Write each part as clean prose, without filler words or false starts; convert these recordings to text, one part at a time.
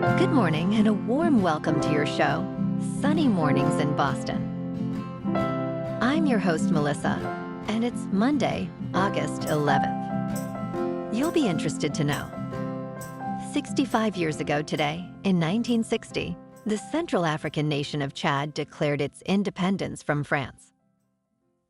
Good morning and a warm welcome to your show, Sunny Mornings in Boston. I'm your host, Melissa, and it's Monday, August 11th. You'll be interested to know. 65 years ago today, in 1960, the Central African nation of Chad declared its independence from France.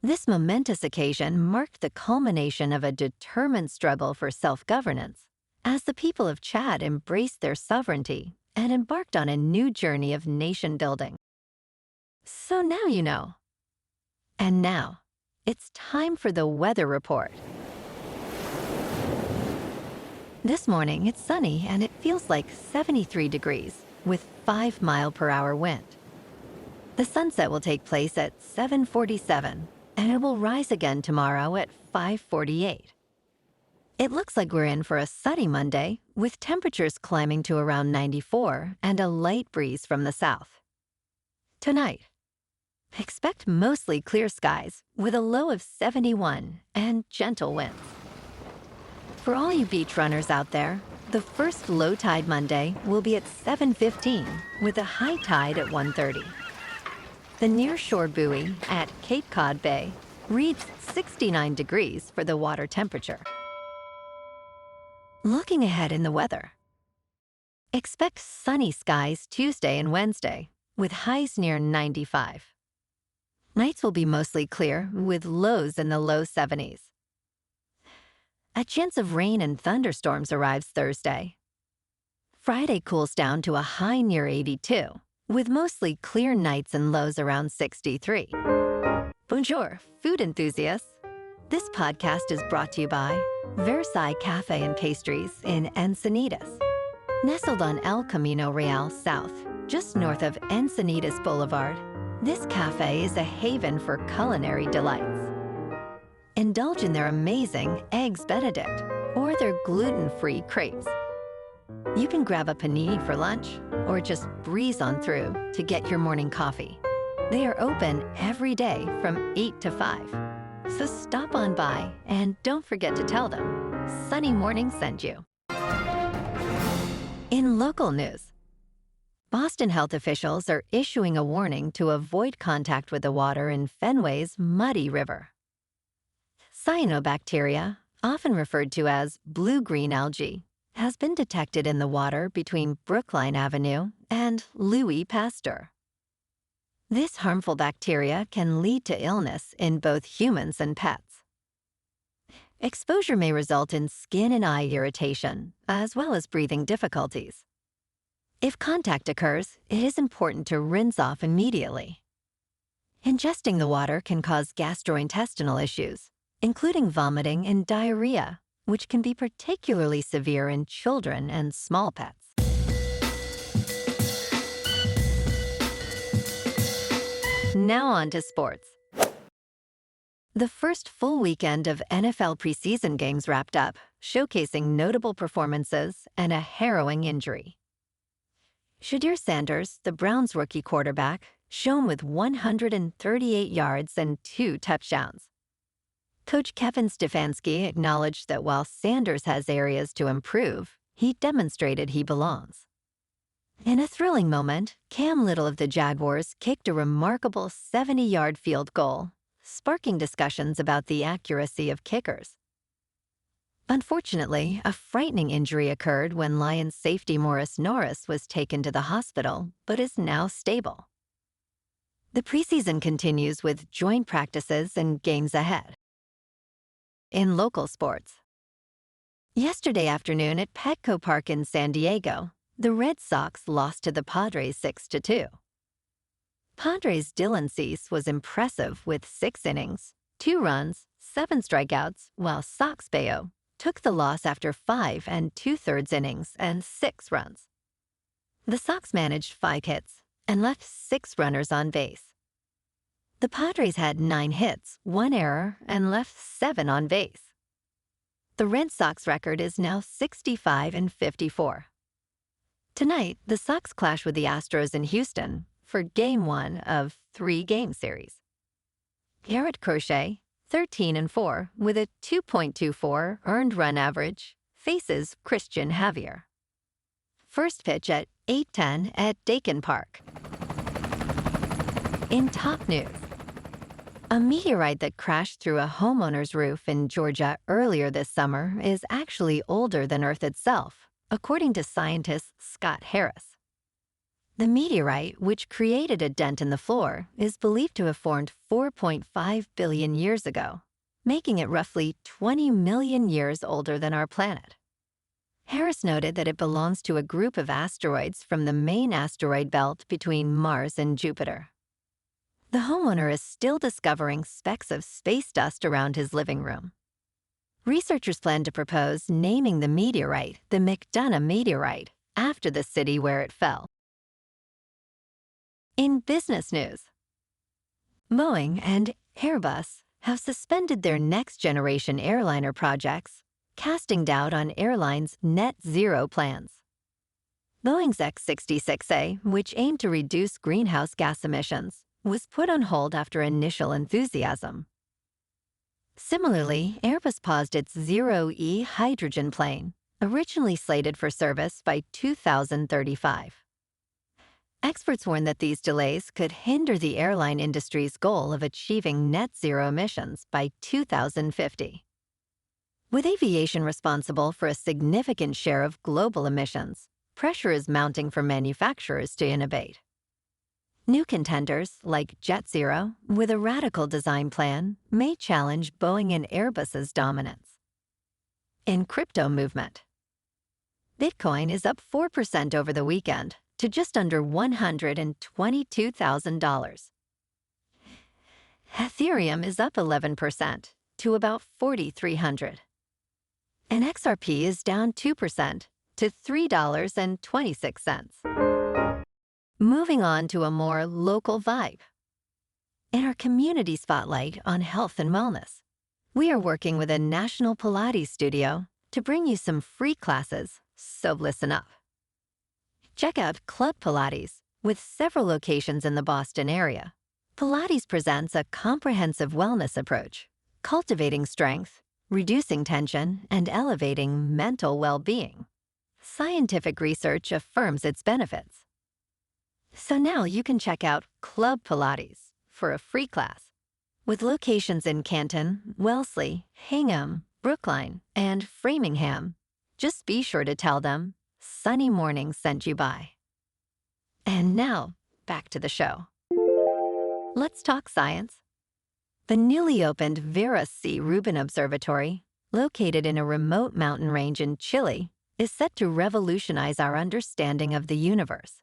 This momentous occasion marked the culmination of a determined struggle for self-governance, as the people of Chad embraced their sovereignty and embarked on a new journey of nation building. So now you know. And now, it's time for the weather report. This morning, it's sunny and it feels like 73 degrees with 5-mile-per-hour wind. The sunset will take place at 7:47 and it will rise again tomorrow at 5:48. It looks like we're in for a sunny Monday, with temperatures climbing to around 94 and a light breeze from the south. Tonight, expect mostly clear skies with a low of 71 and gentle winds. For all you beach runners out there, the first low tide Monday will be at 7:15 with a high tide at 1:30. The nearshore buoy at Cape Cod Bay reads 69 degrees for the water temperature. Looking ahead in the weather. Expect sunny skies Tuesday and Wednesday, with highs near 95. Nights will be mostly clear, with lows in the low 70s. A chance of rain and thunderstorms arrives Thursday. Friday cools down to a high near 82, with mostly clear nights and lows around 63. Bonjour, food enthusiasts. This podcast is brought to you by Vera C Cafe and Pastries in Encinitas. Nestled on El Camino Real South, just north of Encinitas Boulevard, this cafe is a haven for culinary delights. Indulge in their amazing Eggs Benedict or their gluten-free crepes. You can grab a panini for lunch or just breeze on through to get your morning coffee. They are open every day from 8 to 5. So stop on by and don't forget to tell them Sunny Morning sent you. In local news, Boston health officials are issuing a warning to avoid contact with the water in Fenway's muddy river. Cyanobacteria, often referred to as blue-green algae, has been detected in the water between Brookline Avenue and Louis Pasteur. This harmful bacteria can lead to illness in both humans and pets. Exposure may result in skin and eye irritation, as well as breathing difficulties. If contact occurs, it is important to rinse off immediately. Ingesting the water can cause gastrointestinal issues, including vomiting and diarrhea, which can be particularly severe in children and small pets. Now on to sports. The first full weekend of NFL preseason games wrapped up, showcasing notable performances and a harrowing injury. Shedeur Sanders, the Browns' rookie quarterback, shone with 138 yards and 2 touchdowns. Coach Kevin Stefanski acknowledged that while Sanders has areas to improve, he demonstrated he belongs. In a thrilling moment, Cam Little of the Jaguars kicked a remarkable 70-yard field goal, sparking discussions about the accuracy of kickers. Unfortunately, a frightening injury occurred when Lions safety Morice Norris was taken to the hospital, but is now stable. The preseason continues with joint practices and games ahead. In local sports. Yesterday afternoon at Petco Park in San Diego, the Red Sox lost to the Padres 6-2. Padres' Deivi Cease was impressive with 6 innings, 2 runs, 7 strikeouts, while Sox Bayo took the loss after 5 2/3 innings and 6 runs. The Sox managed 5 hits and left 6 runners on base. The Padres had 9 hits, 1 error, and left 7 on base. The Red Sox record is now 65-54. Tonight, the Sox clash with the Astros in Houston for Game 1 of 3-game series. Garrett Crochet, 13-4, with a 2.24 earned run average, faces Christian Javier. First pitch at 8:10 at Petco Park. In top news, a meteorite that crashed through a homeowner's roof in Georgia earlier this summer is actually older than Earth itself, according to scientist Scott Harris. The meteorite, which created a dent in the floor, is believed to have formed 4.5 billion years ago, making it roughly 20 million years older than our planet. Harris noted that it belongs to a group of asteroids from the main asteroid belt between Mars and Jupiter. The homeowner is still discovering specks of space dust around his living room. Researchers plan to propose naming the meteorite the McDonough meteorite after the city where it fell. In business news, Boeing and Airbus have suspended their next-generation airliner projects, casting doubt on airlines' net zero plans. Boeing's X-66A, which aimed to reduce greenhouse gas emissions, was put on hold after initial enthusiasm. Similarly, Airbus paused its Zero-E hydrogen plane, originally slated for service by 2035. Experts warn that these delays could hinder the airline industry's goal of achieving net zero emissions by 2050. With aviation responsible for a significant share of global emissions, pressure is mounting for manufacturers to innovate. New contenders, like JetZero, with a radical design plan, may challenge Boeing and Airbus's dominance. In crypto movement, Bitcoin is up 4% over the weekend to just under $122,000. Ethereum is up 11% to about $4,300. And XRP is down 2% to $3.26. Moving on to a more local vibe. In our community spotlight on health and wellness, we are working with a national Pilates studio to bring you some free classes, so listen up. Check out Club Pilates, with several locations in the Boston area. Pilates presents a comprehensive wellness approach, cultivating strength, reducing tension, and elevating mental well-being. Scientific research affirms its benefits. So now you can check out Club Pilates for a free class. With locations in Canton, Wellesley, Hingham, Brookline, and Framingham, just be sure to tell them Sunny Morning sent you by. And now, back to the show. Let's talk science. The newly opened Vera C Rubin Observatory, located in a remote mountain range in Chile, is set to revolutionize our understanding of the universe.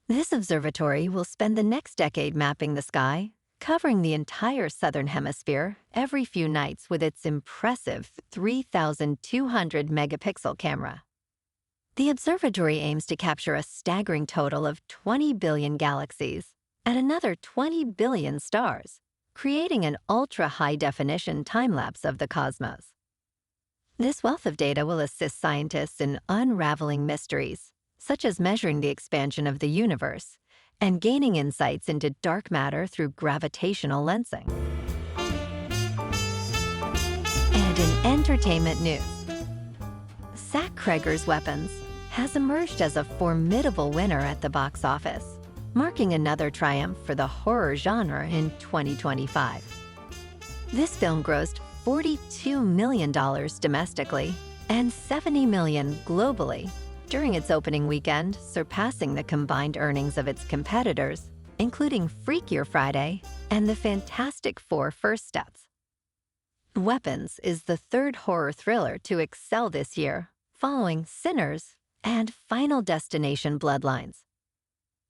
This observatory will spend the next decade mapping the sky, covering the entire southern hemisphere every few nights with its impressive 3,200 megapixel camera. The observatory aims to capture a staggering total of 20 billion galaxies and another 20 billion stars, creating an ultra-high-definition time-lapse of the cosmos. This wealth of data will assist scientists in unraveling mysteries, such as measuring the expansion of the universe and gaining insights into dark matter through gravitational lensing. And in entertainment news, Zach Cregger's Weapons has emerged as a formidable winner at the box office, marking another triumph for the horror genre in 2025. This film grossed $42 million domestically and $70 million globally during its opening weekend, surpassing the combined earnings of its competitors, including Freakier Friday and the Fantastic Four: First Steps. Weapons is the third horror thriller to excel this year, following Sinners and Final Destination: Bloodlines.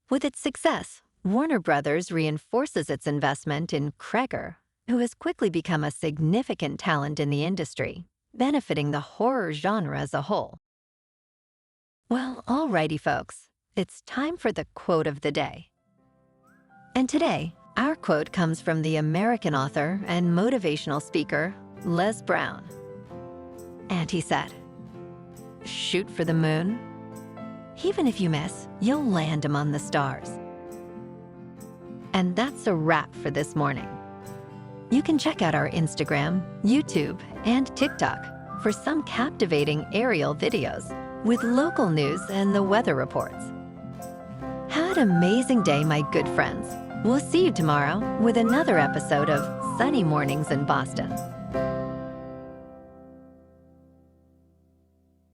With its success, Warner Brothers reinforces its investment in Cregger, who has quickly become a significant talent in the industry, benefiting the horror genre as a whole. Well, alrighty folks, it's time for the quote of the day. And today, our quote comes from the American author and motivational speaker, Les Brown. And he said, "Shoot for the moon. Even if you miss, you'll land among the stars." And that's a wrap for this morning. You can check out our Instagram, YouTube, and TikTok for some captivating aerial videos with local news and the weather reports. Have an amazing day, my good friends. We'll see you tomorrow with another episode of Sunny Mornings in Boston.